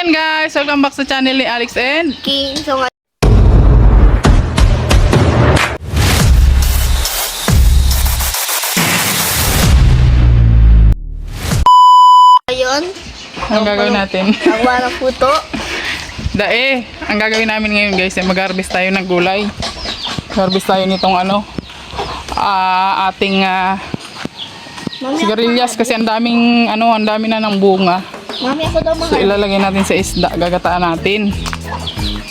ayan guys, welcome back sa channel ni Alex and King. So, ngayon, ang gagawin natin. nagawa ng puto. Ang gagawin namin ngayon guys, ay mag-harvest tayo ng gulay. Harvest tayo nitong ating sigarilyas kasi ang dami na ng bunga. Mami, ako daw So ilalagay natin sa isda, gagataan natin.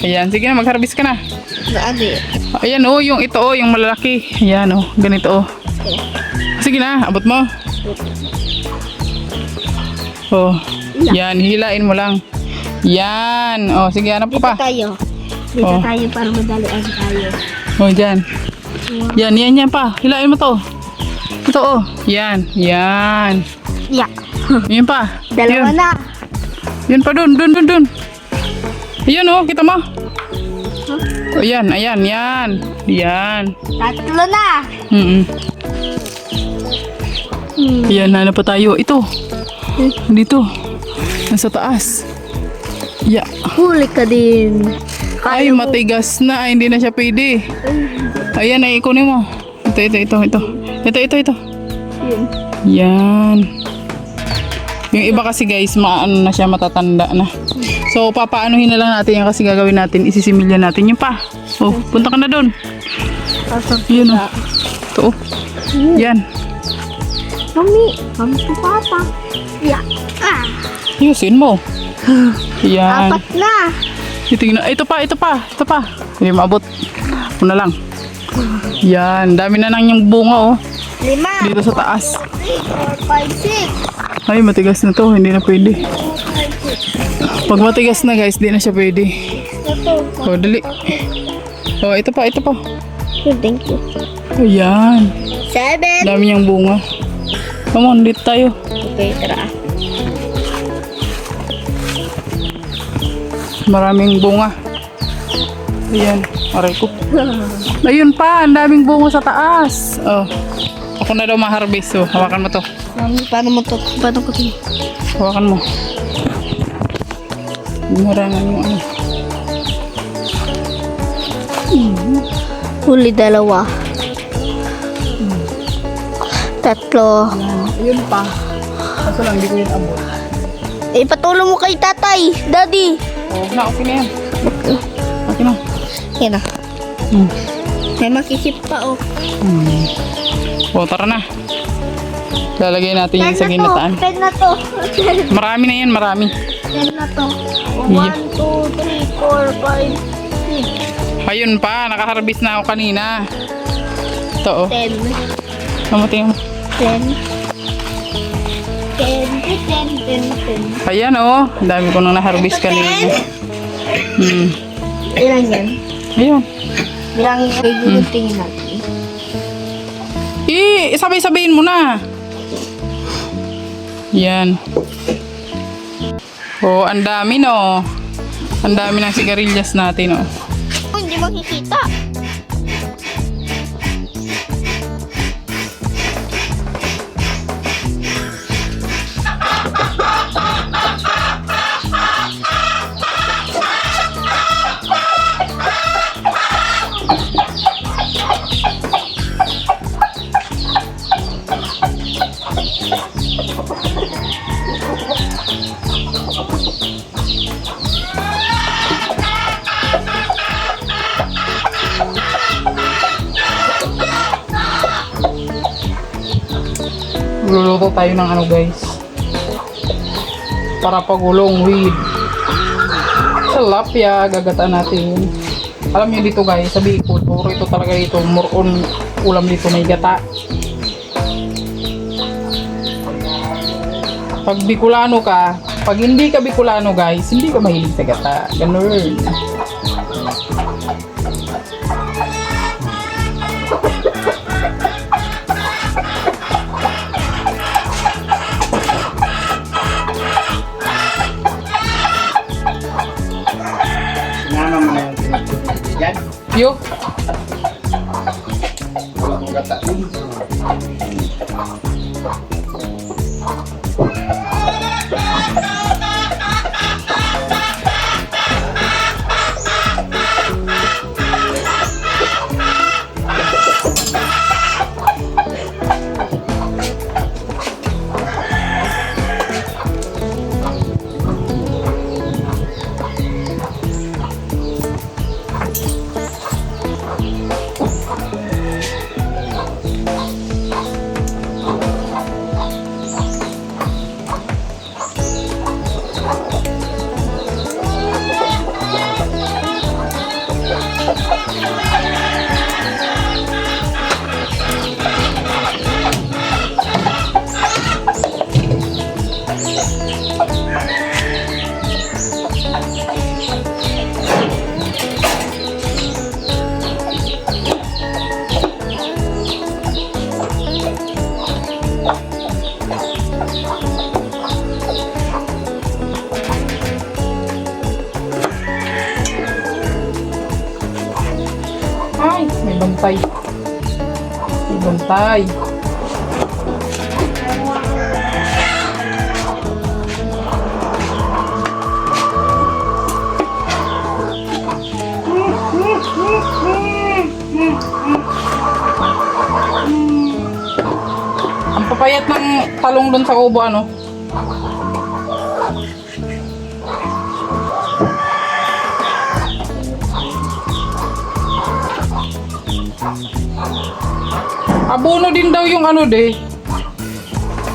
Ayan, sige na, mag-harvest ka na. Grabe. Ayan yung ito yung malalaki. Ayan ganito Sige na, abot mo. Yan, hilain mo lang. Yan, sige, hanap ko pa. Dito tayo para madalian tayo. Dyan. Yan pa. Hilain mo to. Ito Yan. Yeah. Yan pa. Dalawa Yun. na. Yan pa dun. Ayan kita mo. Ayan. Yan. Tatlo na. Ayan, na pa tayo. Ito. Dito. Nasa taas. Huli ka din. Ay, matigas na. Hindi na siya pwede. Ayan, ikunin mo. Ito. Yun. Yan. Yung iba kasi guys, na siya, matatanda na. So, papaanuhin na lang natin yan kasi gagawin natin, isisimilya natin yung pa. Punta ka na doon. Yun Ito Yan. Mami si Papa. Yeah. Ayusin mo. Yan. 4 na. Tingnan. Ito pa. Hindi maabot. Ito na lang. Yan. Dami na nang yung bunga 5. dito sa taas. 4, 5, 6. Ay, matigas na to. Hindi na pwede. Pag matigas na guys, di na siya pwede. Ito. Dali. Ito pa. Thank you. Ayan. 7. Dami niyang bunga. Come on, dito tayo. Okay, tara. Maraming bunga. Ayan. Aray ko. Ayun pa, ang daming bunga sa taas. Ako na daw ma-harvest. Hawakan mo to. Mami, paano ko ito? Hawakan mo. Marangan yung Huli 2. 3. Ayun pa. Kaso lang, hindi ko yun abot. Ipatulong mo kay tatay, daddy. Okay na yan. Okay na. Yan na. May makisip pa Tara na. Lalagay natin yung sa ginataan. 10 na to. Marami na yan, marami. 10 na to. 1, 2, 3, 4, 5, 6. Ayun pa, nakaharvest na ako kanina. Ito 10. Tingnan mo. 10. Ayan ang dami ko nang na-harvest kanina. Ilan yan? Ayun. Bilangin yung tingin natin. Sabay-sabayin mo na. Yan. Ang dami Ang dami ng sigarilyas natin Hindi makikita. Luluto tayo ng guys. Para pagulong with tilapia, gagataan natin. Alam niyo dito guys, sa Bicol, puro ito talaga dito, more on ulam dito may gata. Pag Bicolano ka, pag hindi ka Bicolano guys, hindi ka mahilig sa gata. Ganun. Sinama mo na yung pinagpapalagay dyan. Yo. Wala kong gata. May bantay. May bantay. Ang papayat ng talong doon sa kubo, ano? Abono din daw yung ano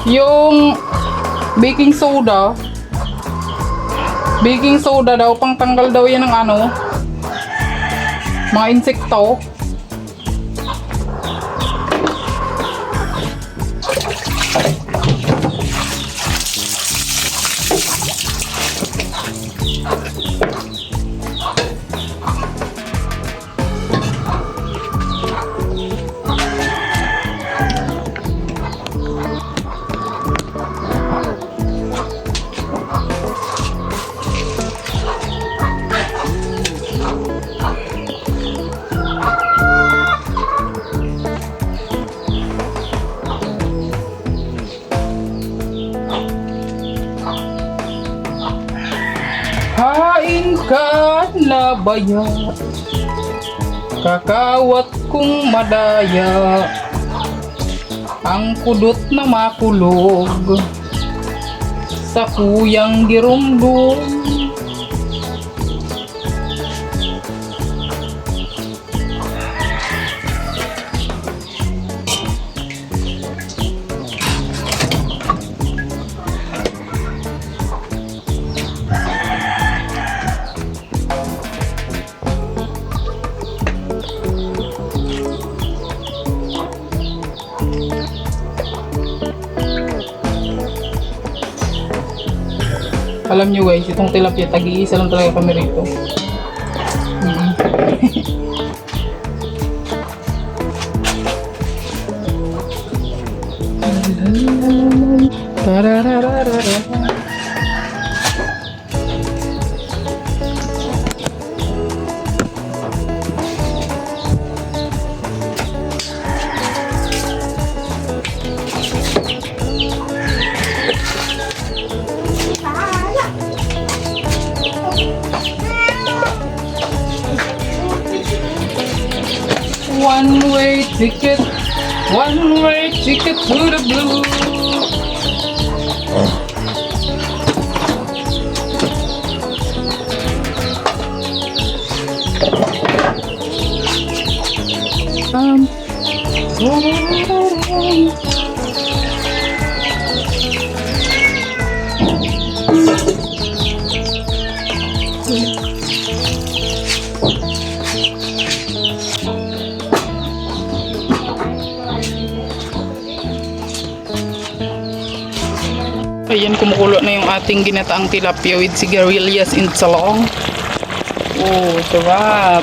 yung baking soda. Baking soda daw, pang tanggal daw yan ng ano, mga insekto. Hain ka na baya, kakawat kong madaya, ang kudot na makulog sa kuyang girumdum. Alam nyo guys, itong tilapia, tag-iisa lang talaga kami rito. One-way ticket to the blue. Ayan, kumukulo na yung ating ginataang tilapia with sigarilyas in salong. Oh, sarap.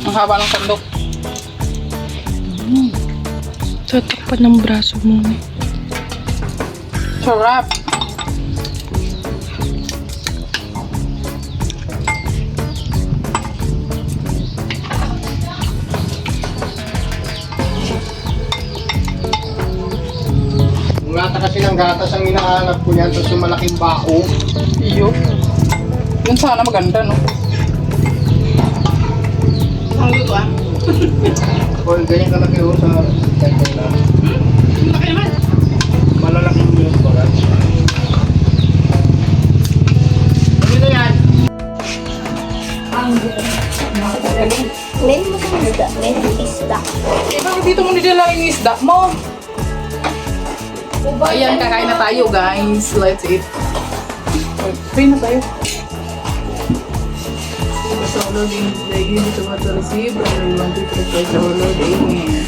Ang haba ng sandok. Tatakpan ng braso mo. Sarap. Ngata kasi ng gatas ang hinahanap ko niyan, tapos yung malaking bako. Iyo. Yun sana maganda, no? Ang luto, ah. O, ganyan kalaki ho sa temple na. Laki naman. Malalaking yun ba? Ano na yan? May maganda. May isda. Eh, bakit dito mo nidala yung isda mo? Ayan, kakain na tayo, guys. Let's eat. Pray na tayo. Basta ko Lord, lagi dito matalasib. Ang ilang dito sa Lord. Amen.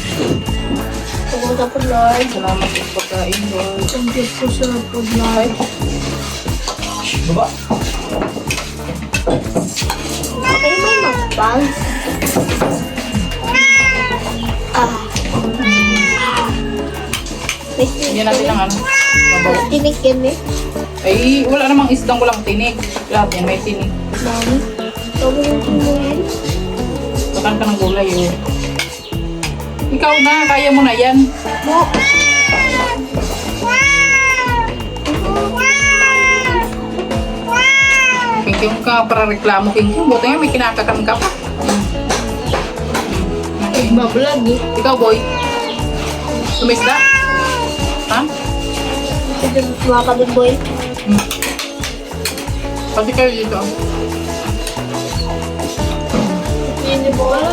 Pumunta po, Lord. Salamat sa pagkain, Lord. Ang Diyos po sa po, Lord. Baba. Okay, may magpang. Ah. Bigyan natin ng ano. Sabaw. Tinik yan eh. Ay, wala namang isdang walang tinik. Lahat yan, may tinik. Mami. Sabi yung tinik. Takan ka ng gulay eh. Ikaw na, kaya mo na yan. Mo. King ka para reklamo King. Buti nga may kinakakan ka pa. Okay. Bablog eh. Ikaw boy. Tumisda? Ha? Mga kabig boy. Pati kayo dito. Hindi mo wala.